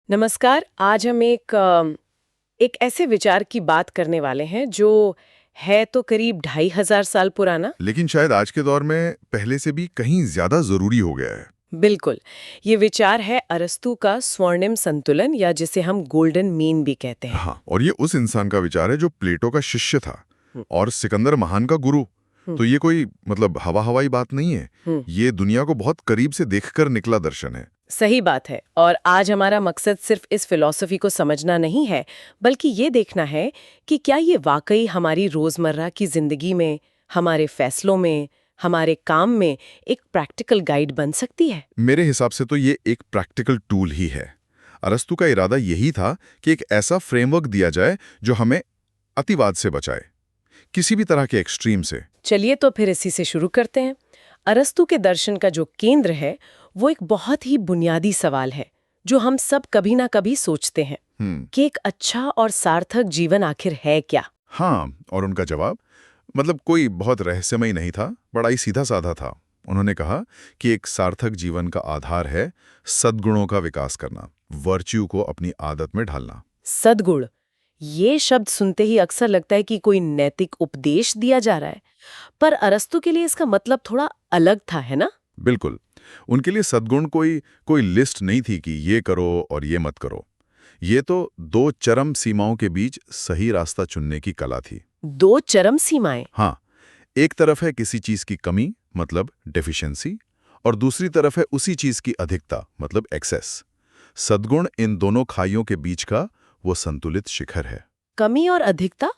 नमस्कार। आज हम एक ऐसे विचार की बात करने वाले हैं जो है तो करीब 2500 साल पुराना। लेकिन शायद आज के दौर में पहले से भी कहीं ज्यादा जरूरी हो गया है। बिल्कुल। ये विचार है अरस्तू का स्वर्णिम संतुलन, या जिसे हम गोल्डन मीन भी कहते हैं। हाँ, और ये उस इंसान का विचार है जो प्लेटो का शिष्य था हम्म, और सिकंदर महान का गुरु। हम्म, तो ये कोई मतलब हवा हवाई बात नहीं है। हम्म। ये दुनिया को बहुत करीब से देखकर निकला दर्शन है। सही बात है। और आज हमारा मकसद सिर्फ इस फिलॉसफी को समझना नहीं है, बल्कि ये देखना है कि क्या ये वाकई हमारी रोजमर्रा की जिंदगी में, हमारे फैसलों में, हमारे काम में एक प्रैक्टिकल गाइड बन सकती है। मेरे हिसाब से तो ये एक प्रैक्टिकल टूल ही है। अरस्तू का इरादा यही था कि एक ऐसा फ्रेमवर्क दिया जाए जो हमें अतिवाद से बचाए, किसी भी तरह के एक्सट्रीम से। चलिए तो फिर इसी से शुरू करते हैं। अरस्तू के दर्शन का जो केंद्र है वो एक बहुत ही बुनियादी सवाल है जो हम सब कभी ना कभी सोचते हैं कि एक अच्छा और सार्थक जीवन आखिर है क्या। हाँ, और उनका जवाब मतलब कोई बहुत रहस्यमय नहीं था, बड़ा ही सीधा साधा था। उन्होंने कहा कि एक सार्थक जीवन का आधार है सद्गुणों का विकास करना, वर्च्यू को अपनी आदत में ढालना। सद्गुण, ये शब्द सुनते ही अक्सर लगता है कि कोई नैतिक उपदेश दिया जा रहा है, पर अरस्तू के लिए इसका मतलब थोड़ा अलग था, है ना? बिल्कुल। उनके लिए सद्गुण कोई कोई लिस्ट नहीं थी कि ये करो और ये मत करो। ये तो दो चरम सीमाओं के बीच सही रास्ता चुनने की कला थी। दो चरम सीमाएं। हाँ, एक तरफ है किसी चीज की कमी मतलब डेफिशिएंसी, और दूसरी तरफ है उसी चीज की अधिकता मतलब एक्सेस। सद्गुण इन दोनों खाइयों के बीच का वो संतुलित शिखर है। कमी और अधिकता,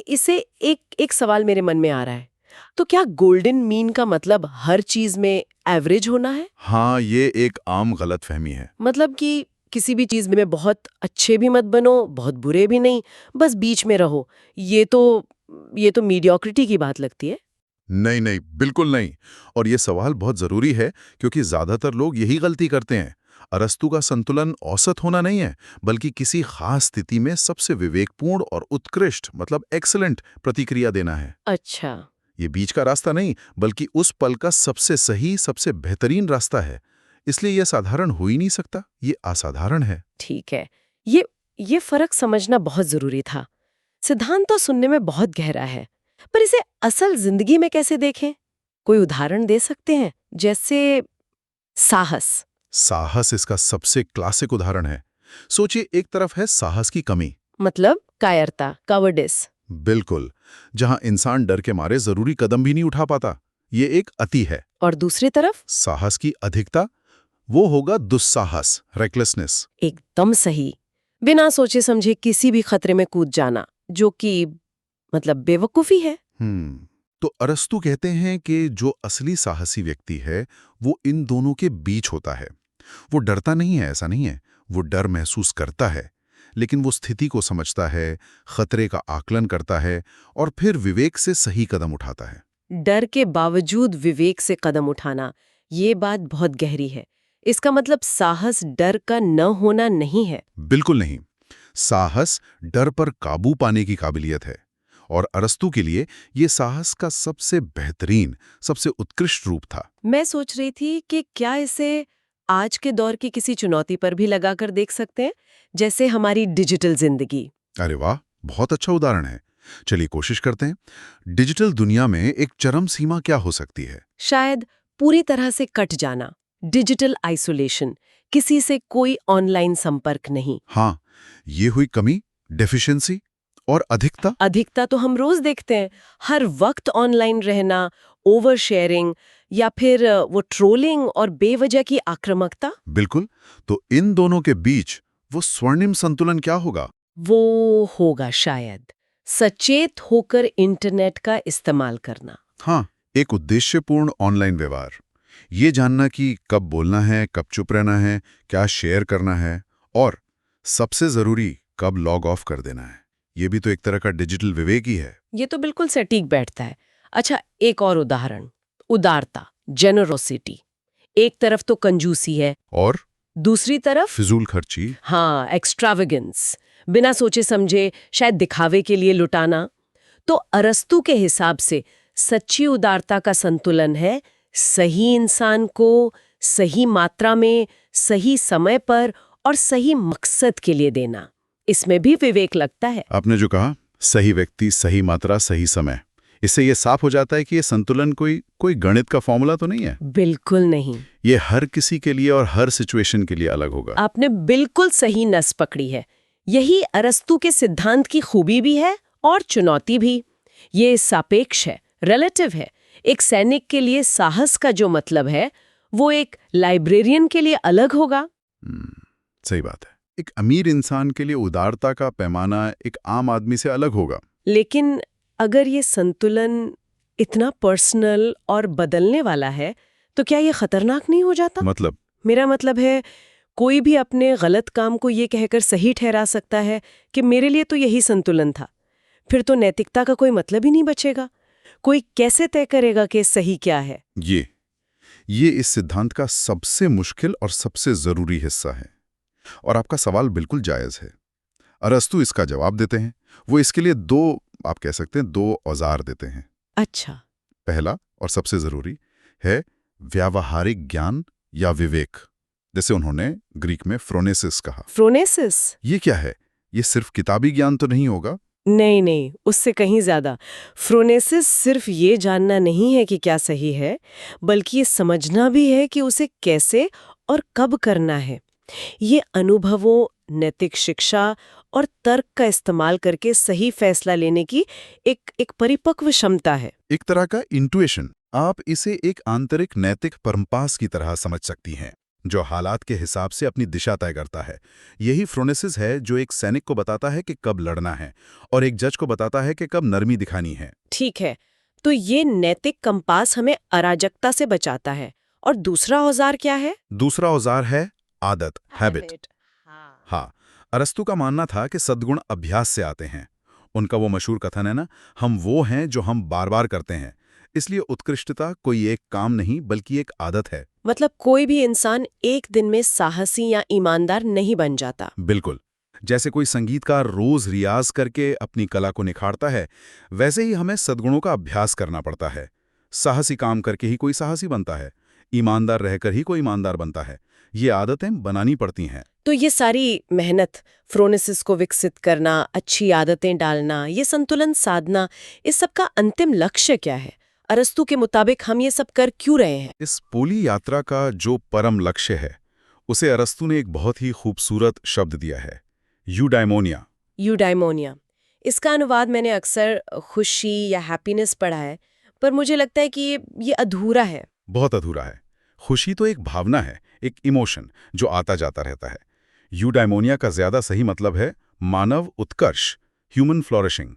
इसे एक एक सवाल मेरे मन में आ रहा है। तो क्या गोल्डन मीन का मतलब हर चीज में एवरेज होना है? हाँ, ये एक आम गलतफहमी है। मतलब कि किसी भी चीज में बहुत अच्छे भी मत बनो, बहुत बुरे भी नहीं, बस बीच में रहो। ये तो मीडियोक्रिटी की बात लगती है। नहीं नहीं, बिल्कुल नहीं। और ये सवाल बहुत जरूरी है क्योंकि ज्यादातर लोग यही गलती करते हैं। अरस्तू का संतुलन औसत होना नहीं है, बल्कि किसी खास स्थिति में सबसे विवेकपूर्ण और उत्कृष्ट मतलब एक्सीलेंट प्रतिक्रिया देना है। अच्छा। ये बीच का रास्ता नहीं, बल्कि उस पल का सबसे सही, सबसे बेहतरीन रास्ता है। इसलिए यह साधारण हो ही नहीं सकता, ये असाधारण है। ठीक है। ये फर्क समझना बहुत जरूरी था। सिद्धांत तो सुनने में बहुत गहरा है, पर इसे असल जिंदगी में कैसे देखें? कोई उदाहरण दे सकते हैं? जैसे साहस। साहस इसका सबसे क्लासिक उदाहरण है। सोचिए, एक तरफ है साहस की कमी। मतलब कायरता, कवर्डिस। बिल्कुल। जहां इंसान डर के मारे जरूरी कदम भी नहीं उठा पाता, ये एक अति है। और दूसरी तरफ? साहस की अधिकता, वो होगा दुस्साहस, रेकलेसनेस। एकदम सही। बिना सोचे समझे किसी भी खतरे में कूद जाना, जो कि मतलब बेवकूफी है। तो अरस्तु कहते हैं कि जो असली साहसी व्यक्ति है वो इन दोनों के बीच होता है। वो डरता नहीं है, ऐसा नहीं है। वो डर महसूस करता है, लेकिन वो स्थिति को समझता है, खतरे का आकलन करता है और फिर विवेक से सही कदम उठाता है। डर के बावजूद विवेक से कदम उठाना, ये बात बहुत गहरी है। इसका मतलब साहस डर का न होना नहीं है। बिल्कुल नहीं। साहस डर पर काबू पाने की काबिलियत है, और अरस्तु के लिए ये साहस का सबसे बेहतरीन, सबसे उत्कृष्ट रूप था। मैं सोच रही थी कि क्या इसे आज के दौर की किसी चुनौती पर भी लगाकर देख सकते हैं, जैसे हमारी डिजिटल जिंदगी। अरे वाह, बहुत अच्छा उदाहरण है। चलिए कोशिश करते हैं। डिजिटल दुनिया में एक चरम सीमा क्या हो सकती है? शायद पूरी तरह से कट जाना, डिजिटल आइसोलेशन, किसी से कोई ऑनलाइन संपर्क नहीं। हाँ, ये हुई कमी, डेफिशिएंसी। और अधिकता? अधिकता तो हम रोज देखते हैं, हर वक्त ऑनलाइन रहना, ओवर शेयरिंग, या फिर वो ट्रोलिंग और बेवजह की आक्रामकता। बिल्कुल। तो इन दोनों के बीच वो स्वर्णिम संतुलन क्या होगा? वो होगा शायद सचेत होकर इंटरनेट का इस्तेमाल करना। हाँ, एक उद्देश्यपूर्ण ऑनलाइन व्यवहार। ये जानना कि कब बोलना है, कब चुप रहना है, क्या शेयर करना है, और सबसे जरूरी कब लॉग ऑफ कर देना है। ये भी तो एक तरह का डिजिटल विवेक ही है। ये तो बिल्कुल सटीक बैठता है। अच्छा, एक और उदाहरण, उदारता, जेनरोसिटी। एक तरफ तो कंजूसी है, और दूसरी तरफ फिजूल खर्ची। हाँ, एक्स्ट्रावेगेंस, बिना सोचे समझे शायद दिखावे के लिए लुटाना। तो अरस्तू के हिसाब से सच्ची उदारता का संतुलन है सही इंसान को सही मात्रा में, सही समय पर और सही मकसद के लिए देना, इसमें भी विवेक लगता है। आपने जो कहा, सही व्यक्ति, सही मात्रा, सही समय, इससे ये साफ हो जाता है कि ये संतुलन कोई गणित का फॉर्मूला तो नहीं है। बिल्कुल नहीं। ये हर किसी के लिए और हर सिचुएशन के लिए अलग होगा। आपने बिल्कुल सही नस पकड़ी है। यही अरस्तू के सिद्धांत की खूबी भी है और चुनौती भी। ये सापेक्ष है, रिलेटिव है। एक सैनिक के लिए साहस का जो मतलब है, वो एक लाइब्रेरियन के लिए अलग होगा। सही बात है। एक अमीर इंसान के लिए उदारता का पैमाना एक आम आदमी से अलग होगा। लेकिन अगर ये संतुलन इतना पर्सनल और बदलने वाला है, तो क्या ये खतरनाक नहीं हो जाता? मतलब? मेरा मतलब है, कोई भी अपने गलत काम को ये कहकर सही ठहरा सकता है कि मेरे लिए तो यही संतुलन था। फिर तो नैतिकता का कोई मतलब ही नहीं बचेगा। कोई कैसे तय करेगा कि सही क्या है? ये इस सिद्धांत का सबसे मुश्किल और सबसे जरूरी हिस्सा है। और आपका सवाल बिल्कुल जायज है। अरस्तू इसका जवाब देते हैं। वो इसके लिए आप कह सकते हैं, 2 औजार देते हैं। अच्छा। पहला और सबसे जरूरी है व्यावहारिक ज्ञान या विवेक, जैसे उन्होंने ग्रीक में फ्रोनेसिस कहा। फ्रोनेसिस? ये क्या है? ये सिर्फ किताबी ज्ञान तो नहीं होगा? नहीं, उससे कहीं ज्यादा। फ्रोनेसिस सिर्फ ये जानना नहीं है कि क्या सही है, बल्कि ये समझना भी है कि उसे कैसे और कब करना है। ये अनुभवों, नैतिक शिक्षा और तर्क का इस्तेमाल करके सही फैसला लेने की एक परिपक्व क्षमता है। एक तरह का इंट्यूएशन। आप इसे एक आंतरिक नैतिक परम्पास की तरह समझ सकती हैं, जो हालात के हिसाब से अपनी दिशा तय करता है। यही फ्रोनेसिस है जो एक सैनिक को बताता है कि कब लड़ना है और एक जज को बताता है कि कब नरमी दिखानी है। ठीक है, तो ये नैतिक कंपास हमें अराजकता से बचाता है। और दूसरा औजार क्या है? दूसरा औजार है आदत, हैबिट। हाँ, अरस्तू का मानना था कि सद्गुण अभ्यास से आते हैं। उनका वो मशहूर कथन है ना, हम वो हैं जो हम बार बार करते हैं। इसलिए उत्कृष्टता कोई एक काम नहीं बल्कि एक आदत है। मतलब कोई भी इंसान एक दिन में साहसी या ईमानदार नहीं बन जाता। बिल्कुल। जैसे कोई संगीतकार रोज रियाज करके अपनी कला को निखारता है, वैसे ही हमें सद्गुणों का अभ्यास करना पड़ता है। साहसी काम करके ही कोई साहसी बनता है, ईमानदार रहकर ही कोई ईमानदार बनता है। ये आदतें बनानी पड़ती हैं। तो ये सारी मेहनत, फ्रोनेसिस को विकसित करना, अच्छी आदतें डालना, ये संतुलन साधना, इस सब का अंतिम लक्ष्य क्या है? अरस्तू के मुताबिक हम ये सब कर क्यों रहे हैं? इस पोली यात्रा का जो परम लक्ष्य है, उसे अरस्तू ने एक बहुत ही खूबसूरत शब्द दिया है, यूडाइमोनिया। यूडाइमोनिया। इसका अनुवाद मैंने अक्सर खुशी या हैप्पीनेस पढ़ा है, पर मुझे लगता है कि ये अधूरा है। बहुत अधूरा है। खुशी तो एक भावना है, एक इमोशन जो आता जाता रहता है। यूडाइमोनिया का ज्यादा सही मतलब है मानव उत्कर्ष, ह्यूमन फ्लोरिशिंग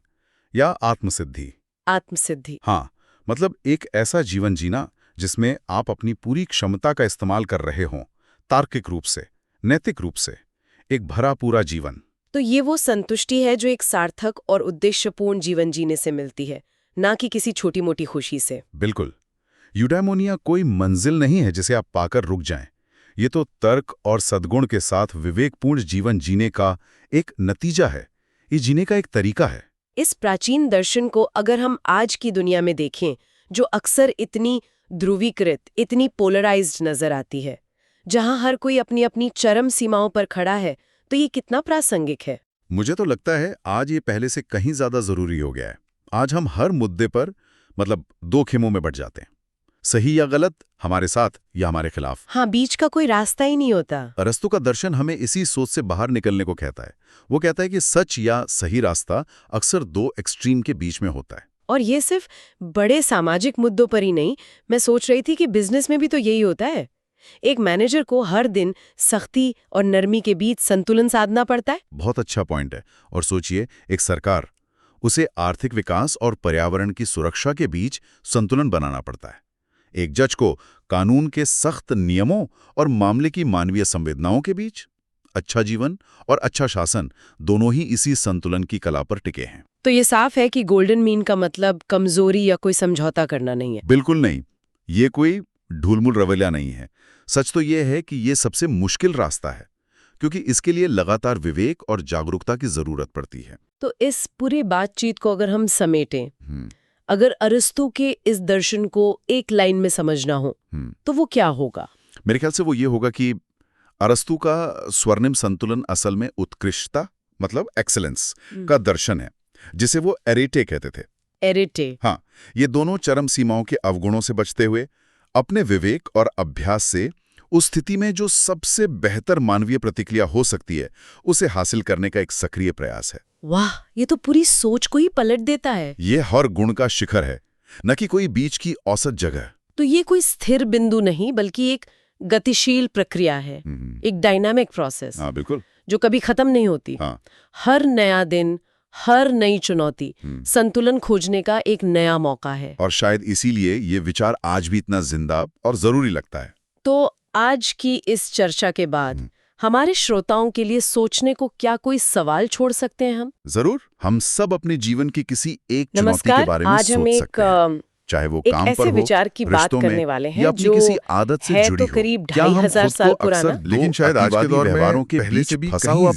या आत्मसिद्धि। आत्मसिद्धि। हाँ, मतलब एक ऐसा जीवन जीना जिसमें आप अपनी पूरी क्षमता का इस्तेमाल कर रहे हों, तार्किक रूप से, नैतिक रूप से, एक भरा पूरा जीवन। तो ये वो संतुष्टि है जो एक सार्थक और उद्देश्यपूर्ण जीवन जीने से मिलती है, ना कि किसी छोटी मोटी खुशी से। बिल्कुल। यूडाइमोनिया कोई मंजिल नहीं है जिसे आप पाकर रुक जाएं। ये तो तर्क और सद्गुण के साथ विवेकपूर्ण जीवन जीने का एक नतीजा है। ये जीने का एक तरीका है। इस प्राचीन दर्शन को अगर हम आज की दुनिया में देखें, जो अक्सर इतनी ध्रुवीकृत, इतनी पोलराइज्ड नजर आती है, जहां हर कोई अपनी अपनी चरम सीमाओं पर खड़ा है, तो ये कितना प्रासंगिक है। मुझे तो लगता है आज ये पहले से कहीं ज्यादा जरूरी हो गया है। आज हम हर मुद्दे पर मतलब 2 खेमों में बट जाते हैं, सही या गलत, हमारे साथ या हमारे खिलाफ। हाँ, बीच का कोई रास्ता ही नहीं होता। अरस्तू का दर्शन हमें इसी सोच से बाहर निकलने को कहता है। वो कहता है कि सच या सही रास्ता अक्सर 2 एक्सट्रीम के बीच में होता है। और ये सिर्फ बड़े सामाजिक मुद्दों पर ही नहीं, मैं सोच रही थी कि बिजनेस में भी तो यही होता है। एक मैनेजर को हर दिन सख्ती और नरमी के बीच संतुलन साधना पड़ता है। बहुत अच्छा पॉइंट है। और सोचिए, एक सरकार, उसे आर्थिक विकास और पर्यावरण की सुरक्षा के बीच संतुलन बनाना पड़ता है। एक जज को कानून के सख्त नियमों और मामले की मानवीय संवेदनाओं के बीच। अच्छा जीवन और अच्छा शासन दोनों ही इसी संतुलन की कला पर टिके हैं। तो ये साफ है कि गोल्डन मीन का मतलब कमजोरी या कोई समझौता करना नहीं है। बिल्कुल नहीं। ये कोई ढूलमुल रवैया नहीं है। सच तो ये है कि ये सबसे मुश्किल रास्ता है, क्योंकि इसके लिए लगातार विवेक और जागरूकता की जरूरत पड़ती है। तो इस पूरी बातचीत को अगर हम समेटें, अगर अरस्तू के इस दर्शन को एक लाइन में समझना हो, तो वो क्या होगा? मेरे ख्याल से वो ये होगा कि अरस्तु का स्वर्णिम संतुलन असल में उत्कृष्टता मतलब एक्सेलेंस का दर्शन है, जिसे वो एरेटे कहते थे। एरिटे। हाँ, ये दोनों चरम सीमाओं के अवगुणों से बचते हुए अपने विवेक और अभ्यास से उस स्थिति में जो सबसे बेहतर मानवीय प्रतिक्रिया हो सकती है उसे हासिल करने का एक सक्रिय प्रयास है। वाह, ये तो पूरी सोच को ही पलट देता है। ये हर गुण का शिखर है, न कि कोई बीच की औसत जगह। तो ये कोई स्थिर बिंदु नहीं बल्कि एक गतिशील प्रक्रिया है, एक डायनामिक प्रोसेस। हाँ बिल्कुल। जो कभी खत्म नहीं होती। हाँ। हर नया दिन, हर नई चुनौती संतुलन खोजने का एक नया मौका है। और शायद इसीलिए ये विचार आज भी इतना जिंदा और जरूरी लगता है। तो आज की इस चर्चा के बाद हमारे श्रोताओं के लिए सोचने को क्या कोई सवाल छोड़ सकते हैं हम? जरूर। हम सब अपने जीवन की किसी एक चुनौती के बारे में आज हम सोच सकते हैं, चाहे वो एक काम ऐसे पर हो, विचार की बात रिश्तों करने में, वाले या हैं अपनी जो किसी आदत से है जुड़ी तो हो। करीब क्या हम 2500 खुद साल को अक्सर पुराना। लेकिन शायद आज के दौर में पहले से भी कहीं